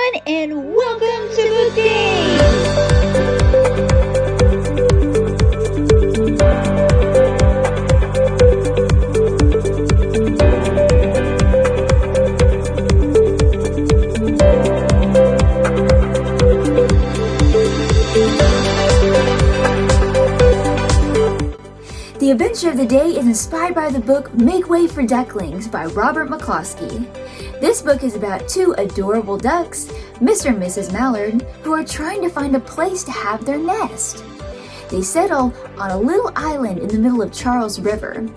everyone, and welcome to Book Games! The adventure of the day is inspired by the book Make Way for Ducklings by Robert McCloskey. This book is about two adorable ducks, Mr. and Mrs. Mallard, who are trying to find a place to have their nest. They settle on a little island in the middle of Charles River.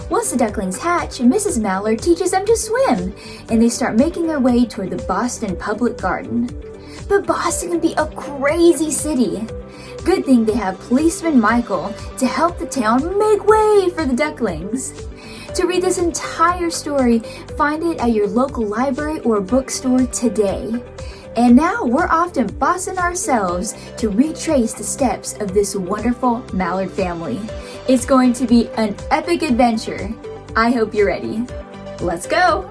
Once the ducklings hatch, Mrs. Mallard teaches them to swim, and they start making their way toward the Boston Public Garden. But Boston can be a crazy city. Good thing they have policeman Michael to help the town make way for the ducklings. To read this entire story, find it at your local library or bookstore today. And now we're off to Boston ourselves to retrace the steps of this wonderful Mallard family. It's going to be an epic adventure. I hope you're ready. Let's go!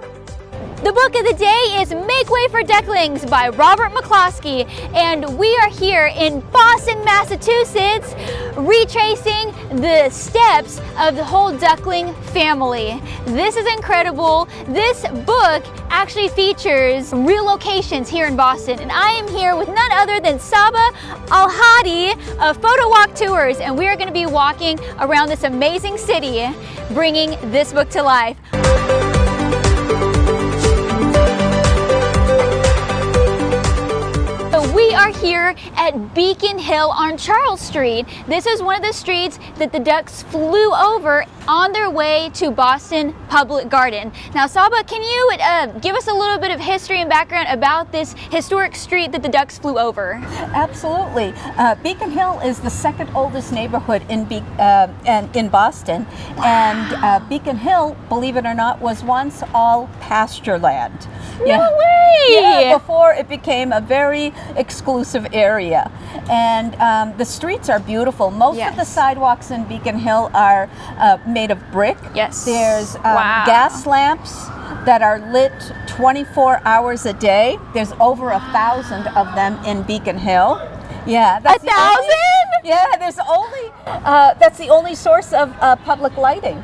The book of the day is Make Way for Ducklings by Robert McCloskey, and we are here in Boston, Massachusetts, retracing the steps of the whole duckling family. This is incredible. This book actually features real locations here in Boston, and I am here with none other than Saba Al-Hadi of Photo Walk Tours, and we are going to be walking around this amazing city, bringing this book to life. We are here at Beacon Hill on Charles Street. This is one of the streets that the ducks flew over on their way to Boston Public Garden. Now, Saba, can you give us a little bit of history and background about this historic street that the ducks flew over? Absolutely. Beacon Hill is the second oldest neighborhood in Boston, and Beacon Hill, believe it or not, was once all pasture land. No way! Yeah, before it became a very exclusive area. And the streets are beautiful. Most of the sidewalks in Beacon Hill are made of brick. Yes. There's gas lamps that are lit 24 hours a day. There's over 1,000 of them in Beacon Hill. Yeah, that's 1,000? That's the only source of public lighting.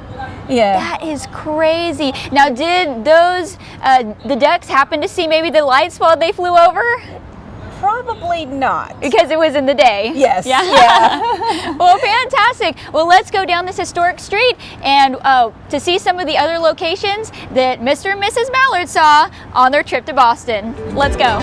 Yeah. That is crazy. Now, did those the ducks happen to see maybe the lights while they flew over? Probably not. Because it was in the day. Yes. Yeah. Well, fantastic. Well, let's go down this historic street and to see some of the other locations that Mr. and Mrs. Mallard saw on their trip to Boston. Let's go.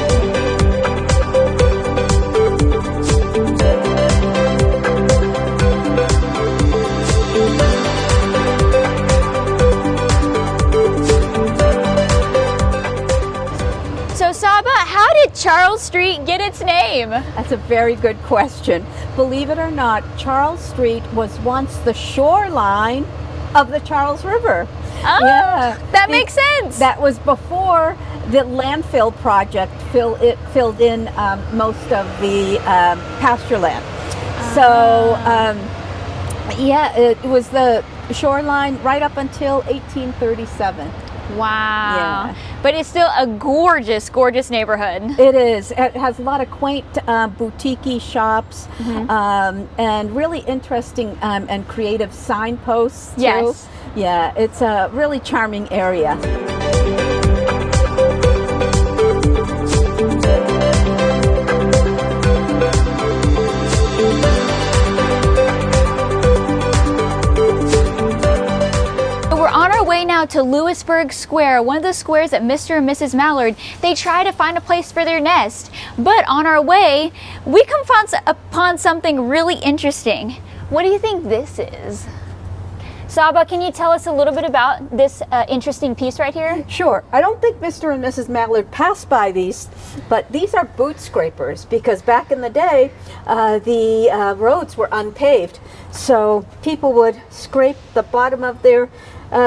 So Saba, how did Charles Street get its name? That's a very good question. Believe it or not, Charles Street was once the shoreline of the Charles River. Oh, yeah. That makes sense. That was before the landfill project filled in most of the pasture land. So, it was the shoreline right up until 1837. Wow. Yeah. But it's still a gorgeous, gorgeous neighborhood. It is. It has a lot of quaint boutique shops and really interesting and creative signposts too. Yes. Yeah, it's a really charming area. Now to Lewisburg Square, one of the squares that Mr. and Mrs. Mallard, they try to find a place for their nest. But on our way, we come upon something really interesting. What do you think this is? Saba, can you tell us a little bit about this interesting piece right here? Sure. I don't think Mr. and Mrs. Mallard passed by these, but these are boot scrapers because back in the day, the roads were unpaved. So people would scrape the bottom of their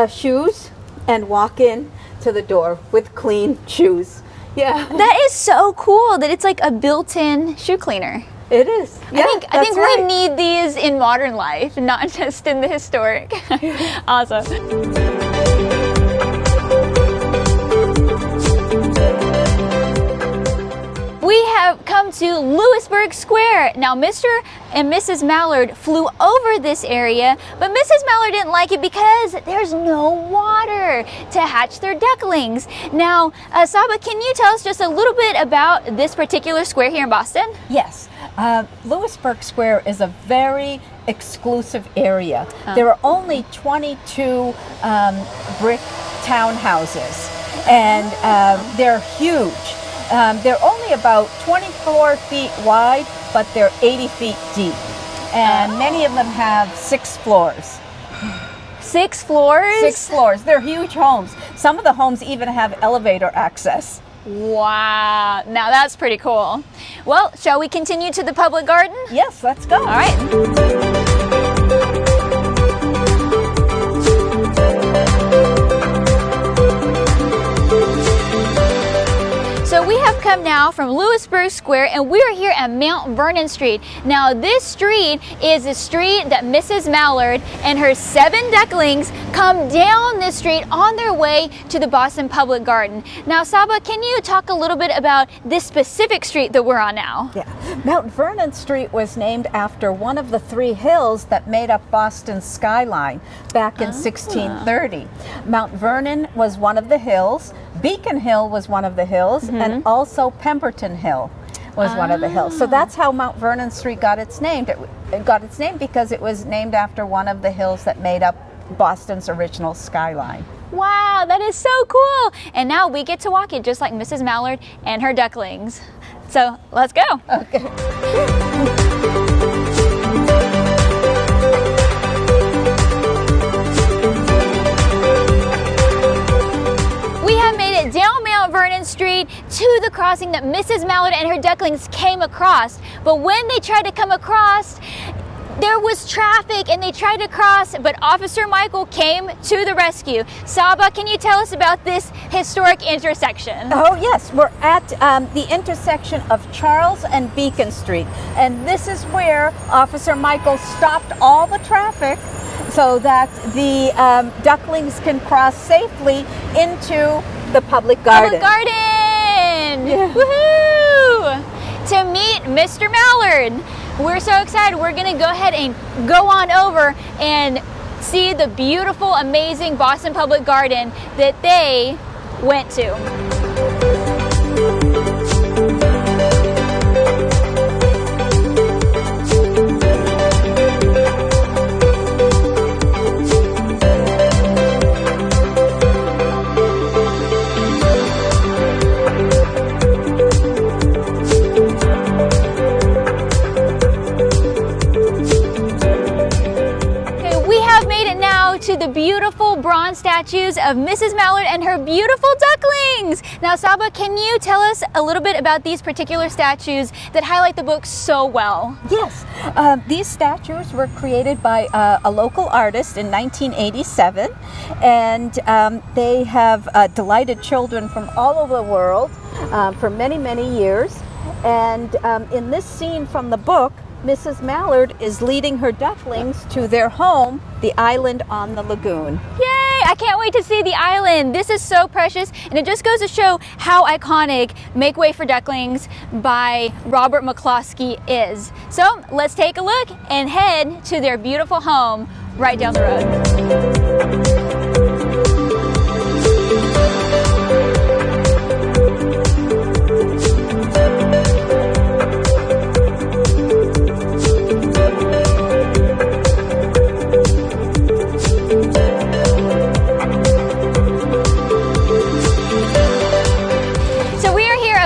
shoes and walk in to the door with clean shoes. Yeah. That is so cool that it's like a built-in shoe cleaner. It is. Yeah, I think we need these in modern life, not just in the historic. Awesome. to Lewisburg Square. Now, Mr. and Mrs. Mallard flew over this area, but Mrs. Mallard didn't like it because there's no water to hatch their ducklings. Now, Saba, can you tell us just a little bit about this particular square here in Boston? Yes. Lewisburg Square is a very exclusive area. There are only 22 brick townhouses, and they're huge. They're only about 24 feet wide, but they're 80 feet deep. And many of them have 6 floors. 6 floors? 6 floors. They're huge homes. Some of the homes even have elevator access. Wow, now that's pretty cool. Well, shall we continue to the public garden? Yes, let's go. All right. So we have come now from Lewisburg Square, and we are here at Mount Vernon Street. Now this street is a street that Mrs. Mallard and her 7 ducklings come down this street on their way to the Boston Public Garden. Now Saba, can you talk a little bit about this specific street that we're on now? Yeah, Mount Vernon Street was named after one of the 3 hills that made up Boston's skyline back in 1630. Mount Vernon was one of the hills, Beacon Hill was one of the hills, and also Pemberton Hill was one of the hills. So that's how Mount Vernon Street got its name. It got its name because it was named after one of the hills that made up Boston's original skyline. Wow, that is so cool. And now we get to walk it just like Mrs. Mallard and her ducklings. So let's go. Okay. Down Mount Vernon Street to the crossing that Mrs. Mallard and her ducklings came across. But when they tried to come across, there was traffic and they tried to cross, but Officer Michael came to the rescue. Saba, can you tell us about this historic intersection? Oh yes, we're at the intersection of Charles and Beacon Street, and this is where Officer Michael stopped all the traffic so that the ducklings can cross safely into the public garden. Public garden! Yeah. Woohoo! To meet Mr. Mallard. We're so excited. We're gonna go ahead and go on over and see the beautiful, amazing Boston Public Garden that they went to. To the beautiful bronze statues of Mrs. Mallard and her beautiful ducklings. Now Saba, can you tell us a little bit about these particular statues that highlight the book so well? Yes, these statues were created by a local artist in 1987, and they have delighted children from all over the world for many, many years. And in this scene from the book, Mrs. Mallard is leading her ducklings to their home, the island on the lagoon. Yay! I can't wait to see the island. This is so precious, and it just goes to show how iconic Make Way for Ducklings by Robert McCloskey is. So let's take a look and head to their beautiful home right down the road.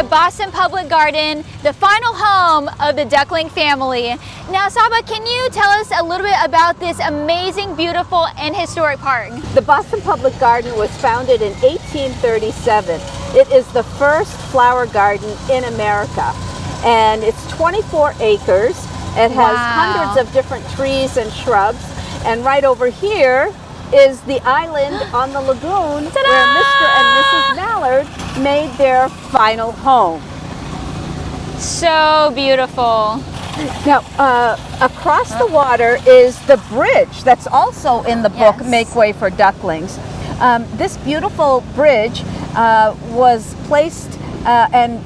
Boston Public Garden, the final home of the duckling family. Now Saba, can you tell us a little bit about this amazing, beautiful, and historic park? The Boston Public Garden was founded in 1837. It is the first flower garden in America, and it's 24 acres. It has hundreds of different trees and shrubs, and right over here is the island on the lagoon where Mr. and Mrs. Mallard made their final home. So beautiful. Now, across the water is the bridge that's also in the book, Make Way for Ducklings. This beautiful bridge was placed and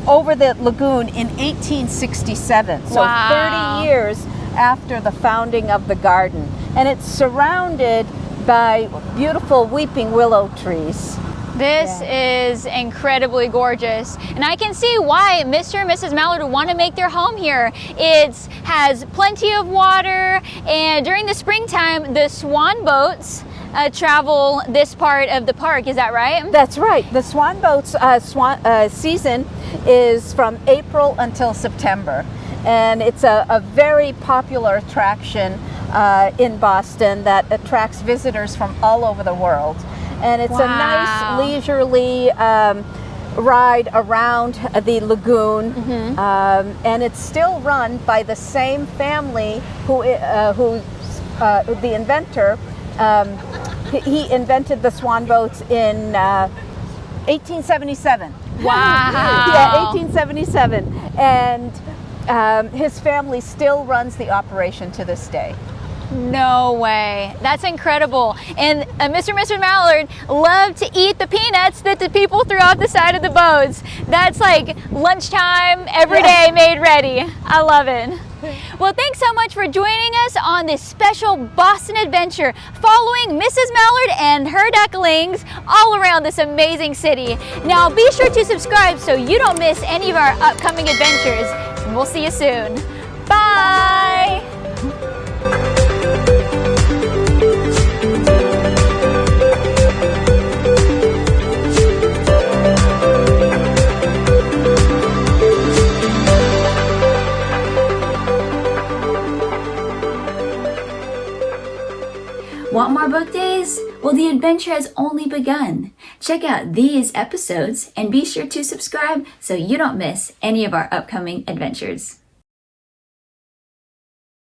over the lagoon in 1867. So Wow. 30 years after the founding of the garden. And it's surrounded by beautiful weeping willow trees. This is incredibly gorgeous, and I can see why Mr. and Mrs. Mallard would want to make their home here. It has plenty of water, and during the springtime, the swan boats travel this part of the park. Is that right? That's right. The swan boats season is from April until September, and it's a very popular attraction in Boston that attracts visitors from all over the world. And it's a nice leisurely ride around the lagoon, and it's still run by the same family who the inventor. He invented the swan boats in 1877. Wow. Yeah, 1877, and his family still runs the operation to this day. No way. That's incredible. And Mr. and Mrs. Mallard love to eat the peanuts that the people threw off the side of the boats. That's like lunchtime, every day made ready. I love it. Well, thanks so much for joining us on this special Boston adventure, following Mrs. Mallard and her ducklings all around this amazing city. Now, be sure to subscribe so you don't miss any of our upcoming adventures. And we'll see you soon. Bye. Want more book days? Well, the adventure has only begun. Check out these episodes and be sure to subscribe so you don't miss any of our upcoming adventures.